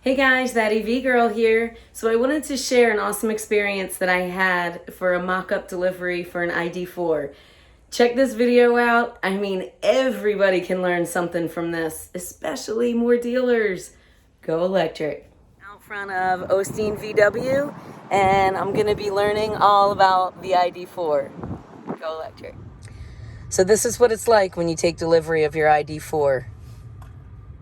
Hey guys, that EV girl here. So I wanted to share an awesome experience that I had for a mock-up delivery for an ID.4. Check this video out. I mean, everybody can learn something from this, especially more dealers. Go electric. Out front of Osteen VW, and I'm gonna be learning all about the ID.4. Go electric. So this is what it's like when you take delivery of your ID.4.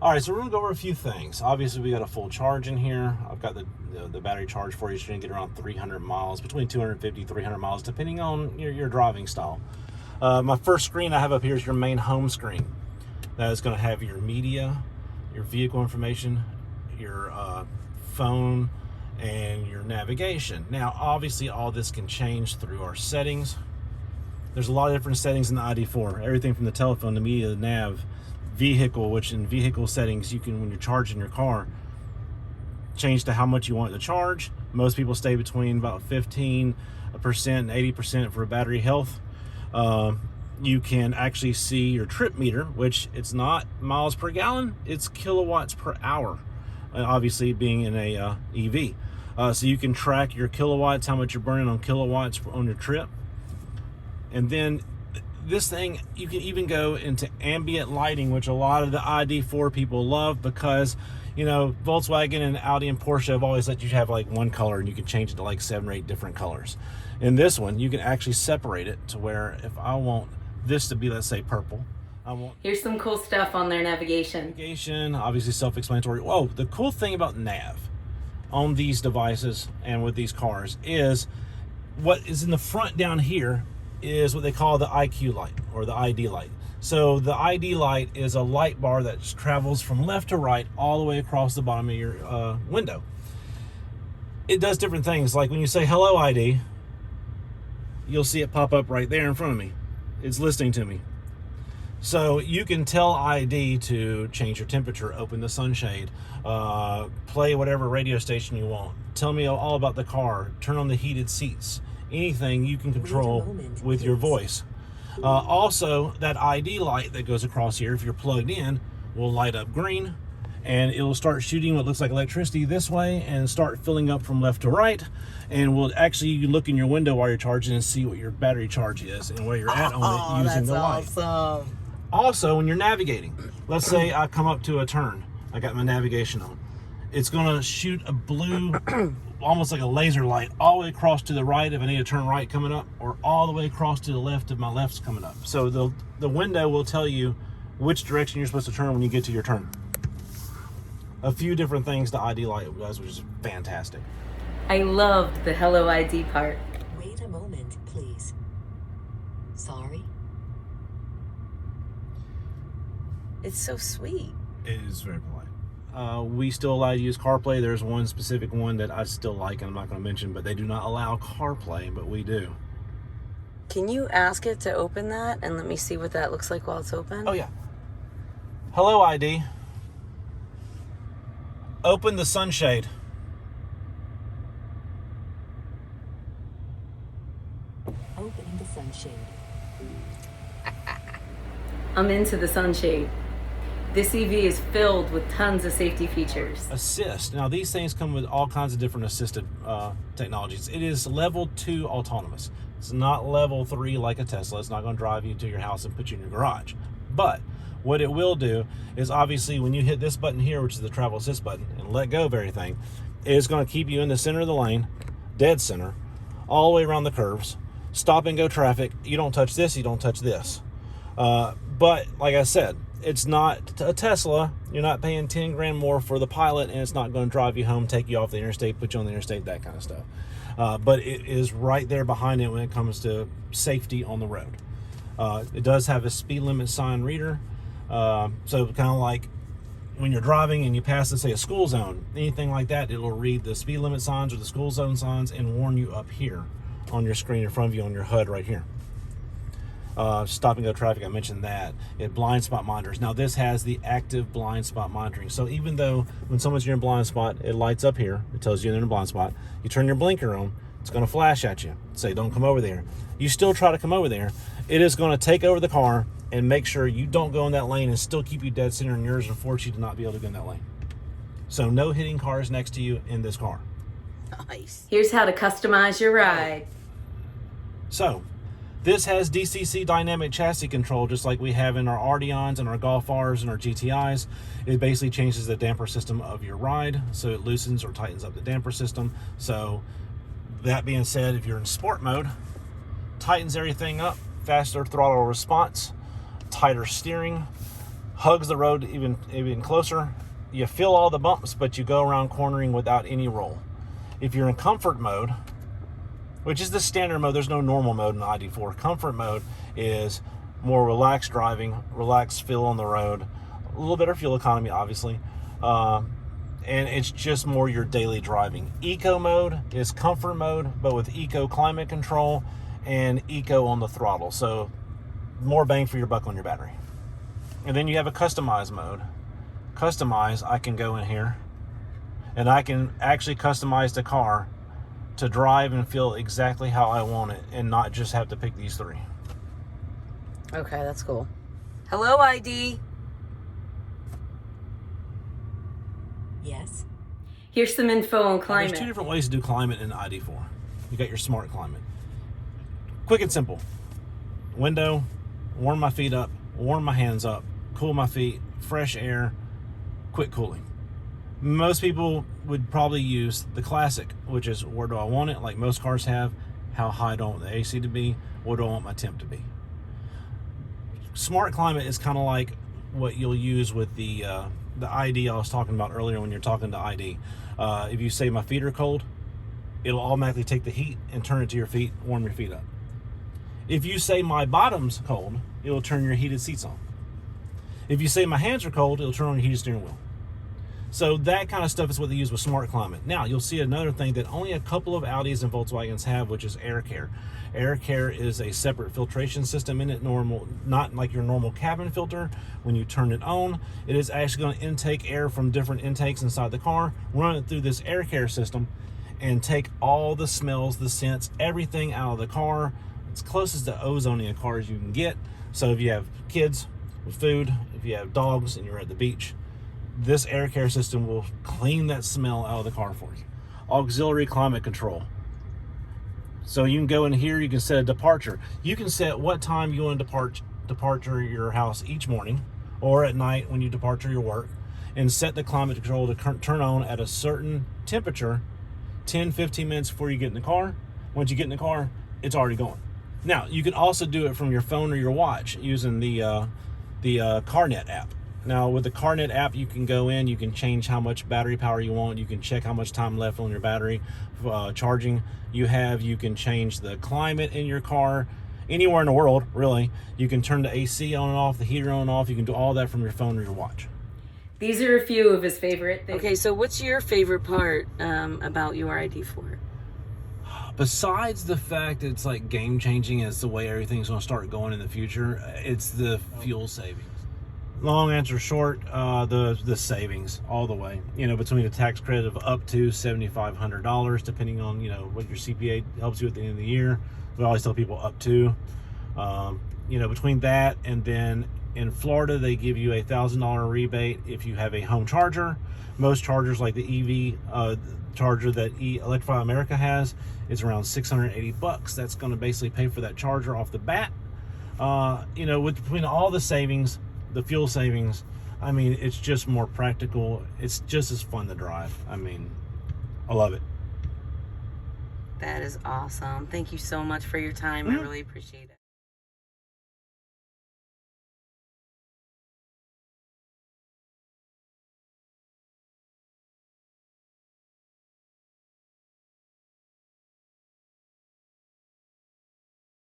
All right, so we're gonna go over a few things. Obviously, we got a full charge in here. I've got the battery charge for you. So you're gonna get around 300 miles, between 250, 300 miles, depending on your driving style. My first screen I have up here is your main home screen. That is gonna have your media, your vehicle information, your phone, and your navigation. Now, obviously, all this can change through our settings. There's a lot of different settings in the ID.4. Everything from the telephone, the media, the nav, vehicle, which in vehicle settings you can, when you're charging your car, change to how much you want it to charge. Most people stay between about 15% and 80% for battery health. You can actually see your trip meter, which it's not miles per gallon, it's kilowatts per hour, obviously being in a EV. So you can track your kilowatts, how much you're burning on kilowatts on your trip. And then this thing, you can even go into ambient lighting, which a lot of the ID.4 people love, because, you know, Volkswagen and Audi and Porsche have always let you have like one color and you can change it to like 7 or 8 different colors. In this one, you can actually separate it to where if I want this to be, let's say, purple, I want... Here's some cool stuff on their navigation. Navigation, obviously self-explanatory. Whoa, the cool thing about nav on these devices and with these cars is what is in the front down here is what they call the IQ light or the ID light. So the ID light is a light bar that travels from left to right all the way across the bottom of your window. It does different things. Like when you say hello ID, you'll see it pop up right there in front of me. It's listening to me. So you can tell ID to change your temperature, open the sunshade, play whatever radio station you want, tell me all about the car, turn on the heated seats. Anything you can control with your voice. Also, that ID light that goes across here, if you're plugged in, will light up green, and it'll start shooting what looks like electricity this way and start filling up from left to right, and will actually, you can look in your window while you're charging and see what your battery charge is and where you're at on it using the light. Awesome. Also, when you're navigating, let's say I come up to a turn, I got my navigation on, it's gonna shoot a blue almost like a laser light all the way across to the right if I need to turn right coming up, or all the way across to the left if my left's coming up. So the window will tell you which direction you're supposed to turn when you get to your turn. A few different things the ID light does, which is fantastic. I loved the hello ID part. Wait a moment, please. Sorry. It's so sweet. It is very polite. We still allow you to use CarPlay. There's one specific one that I still like, and I'm not going to mention, but they do not allow CarPlay, but we do. Can you ask it to open that and let me see what that looks like while it's open? Oh, yeah. Hello, ID. Open the sunshade. Opening the sunshade. I'm into the sunshade. This EV is filled with tons of safety features. Assist. Now, these things come with all kinds of different assisted technologies. It is level 2 autonomous. It's not level 3 like a Tesla. It's not going to drive you to your house and put you in your garage. But what it will do is, obviously, when you hit this button here, which is the travel assist button, and let go of everything, it is going to keep you in the center of the lane, dead center, all the way around the curves, stop and go traffic. You don't touch this, you don't touch this. But like I said, it's not a Tesla. You're not paying 10 grand more for the Pilot, and it's not going to drive you home, take you off the interstate, put you on the interstate, that kind of stuff. But it is right there behind it when it comes to safety on the road. It does have a speed limit sign reader. So kind of like when you're driving and you pass, let's say, a school zone, anything like that, it'll read the speed limit signs or the school zone signs and warn you up here on your screen in front of you on your HUD right here. Stop and go traffic, I mentioned that. It blind spot monitors. Now this has the active blind spot monitoring. So even though when someone's in a blind spot, it lights up here, it tells you they're in a blind spot, you turn your blinker on, it's going to flash at you, say don't come over there. You still try to come over there, it is going to take over the car and make sure you don't go in that lane and still keep you dead center in yours and force you to not be able to go in that lane. So no hitting cars next to you in this car. Nice. Here's how to customize your ride. So this has DCC dynamic chassis control, just like we have in our Arteons and our Golf Rs and our GTIs. It basically changes the damper system of your ride, so it loosens or tightens up the damper system. So that being said, if you're in sport mode, tightens everything up, faster throttle response, tighter steering, hugs the road even closer. You feel all the bumps, but you go around cornering without any roll. If you're in comfort mode, which is the standard mode, there's no normal mode in the ID.4. Comfort mode is more relaxed driving, relaxed feel on the road, a little better fuel economy, obviously, and it's just more your daily driving. Eco mode is comfort mode, but with eco climate control and eco on the throttle, so more bang for your buck on your battery. And then you have a customize mode. Customize, I can go in here and I can actually customize the car to drive and feel exactly how I want it and not just have to pick these three. Okay, that's cool. Hello, ID. Yes. Here's some info on climate. There's two different ways to do climate in ID.4. You got your smart climate. Quick and simple. Window, warm my feet up, warm my hands up, cool my feet, fresh air, quick cooling. Most people would probably use the classic, which is where do I want it, like most cars have. How high do I want the AC to be? What do I want my temp to be? Smart climate is kind of like what you'll use with the ID I was talking about earlier when you're talking to ID. If you say my feet are cold, it'll automatically take the heat and turn it to your feet, warm your feet up. If you say my bottom's cold, it'll turn your heated seats on. If you say my hands are cold, it'll turn on your heated steering wheel. So that kind of stuff is what they use with smart climate. Now, you'll see another thing that only a couple of Audis and Volkswagens have, which is Aircare. Aircare is a separate filtration system in it, not like your normal cabin filter. When you turn it on, it is actually going to intake air from different intakes inside the car, run it through this Aircare system, and take all the smells, the scents, everything out of the car. It's closest to ozoning a car as you can get. So if you have kids with food, if you have dogs and you're at the beach, this Aircare system will clean that smell out of the car for you. Auxiliary climate control. So you can go in here, you can set a departure. You can set what time you want to departure your house each morning or at night when you departure your work, and set the climate control to turn on at a certain temperature 10-15 minutes before you get in the car. Once you get in the car, it's already going. Now, you can also do it from your phone or your watch using the CarNet app. Now, with the CarNet app, you can go in, you can change how much battery power you want, you can check how much time left on your battery charging you have, you can change the climate in your car, anywhere in the world, really. You can turn the AC on and off, the heater on and off, you can do all that from your phone or your watch. These are a few of his favorite things. Okay, so what's your favorite part about your ID.4? Besides the fact that it's like game changing as the way everything's going to start going in the future, it's the fuel savings. Long answer short, the savings all the way. You know, between a tax credit of up to $7,500, depending on, you know, what your CPA helps you at the end of the year. We always tell people up to. You know, between that and then in Florida, they give you a $1,000 rebate if you have a home charger. Most chargers, like the EV charger that Electrify America has, is around $680. That's going to basically pay for that charger off the bat. You know, between all the savings, the fuel savings, I mean, it's just more practical. It's just as fun to drive. I mean, I love it. That is awesome. Thank you so much for your time. I really appreciate it.